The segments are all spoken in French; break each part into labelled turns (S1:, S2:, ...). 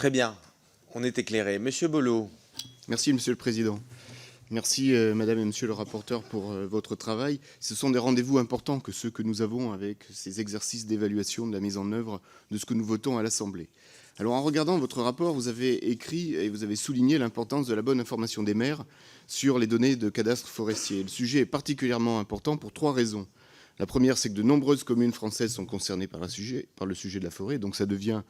S1: Très bien, on est éclairé. Monsieur Bollot.
S2: Merci, Monsieur le Président. Merci, Madame et Monsieur le rapporteur, pour votre travail. Ce sont des rendez-vous importants que ceux que nous avons avec ces exercices d'évaluation de la mise en œuvre de ce que nous votons à l'Assemblée. Alors, en regardant votre rapport, vous avez écrit et vous avez souligné l'importance de la bonne information des maires sur les données de cadastre forestier. Le sujet est particulièrement important pour 3 raisons. La première, c'est que de nombreuses communes françaises sont concernées par le sujet de la forêt, donc ça devient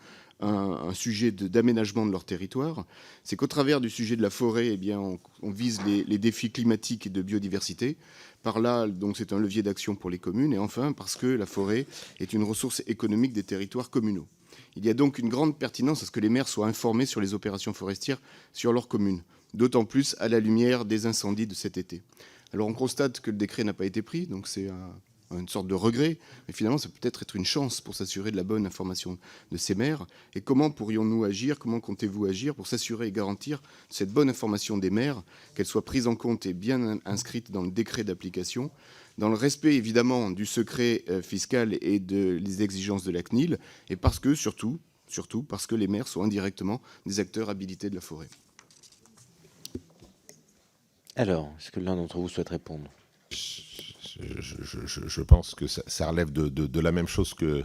S2: un sujet d'aménagement de leur territoire. C'est qu'au travers du sujet de la forêt, eh bien, on vise les défis climatiques et de biodiversité. Par là, donc, c'est un levier d'action pour les communes. Et enfin, parce que la forêt est une ressource économique des territoires communaux. Il y a donc une grande pertinence à ce que les maires soient informés sur les opérations forestières sur leur commune, d'autant plus à la lumière des incendies de cet été. Alors, on constate que le décret n'a pas été pris, donc c'est une sorte de regret, mais finalement, ça peut être une chance pour s'assurer de la bonne information de ces maires. Et comment pourrions-nous agir, comment comptez-vous agir pour s'assurer et garantir cette bonne information des maires, qu'elle soit prise en compte et bien inscrite dans le décret d'application, dans le respect évidemment du secret fiscal et des exigences de la CNIL, et parce que, surtout parce que les maires sont indirectement des acteurs habilités de la forêt.
S1: Alors, est-ce que l'un d'entre vous souhaite répondre?
S3: Je pense que ça relève de la même chose que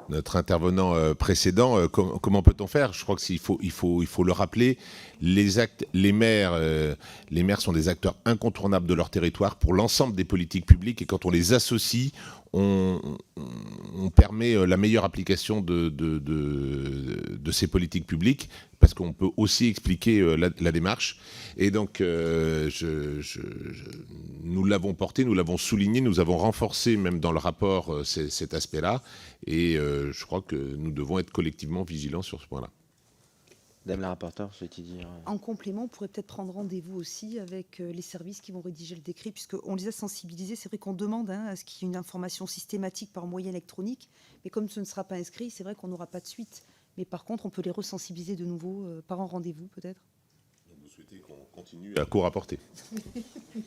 S3: notre intervenant précédent. Comment peut-on faire? Je crois qu'il faut le rappeler. Les maires sont des acteurs incontournables de leur territoire pour l'ensemble des politiques publiques, et quand on les associe, on permet la meilleure application de ces politiques publiques, parce qu'on peut aussi expliquer la démarche. Et donc, nous l'avons porté, nous l'avons souligné, nous avons renforcé même dans le rapport cet aspect-là. Et je crois que nous devons être collectivement vigilants sur ce point-là.
S1: Madame la rapporteure, souhaitez dire?
S4: En complément, on pourrait peut-être prendre rendez-vous aussi avec les services qui vont rédiger le décret, puisqu'on les a sensibilisés. C'est vrai qu'on demande à ce qu'il y ait une information systématique par moyen électronique, mais comme ce ne sera pas inscrit, c'est vrai qu'on n'aura pas de suite. Mais par contre, on peut les resensibiliser de nouveau par un rendez-vous, peut-être.
S3: Vous souhaitez qu'on continue à co-rapporter?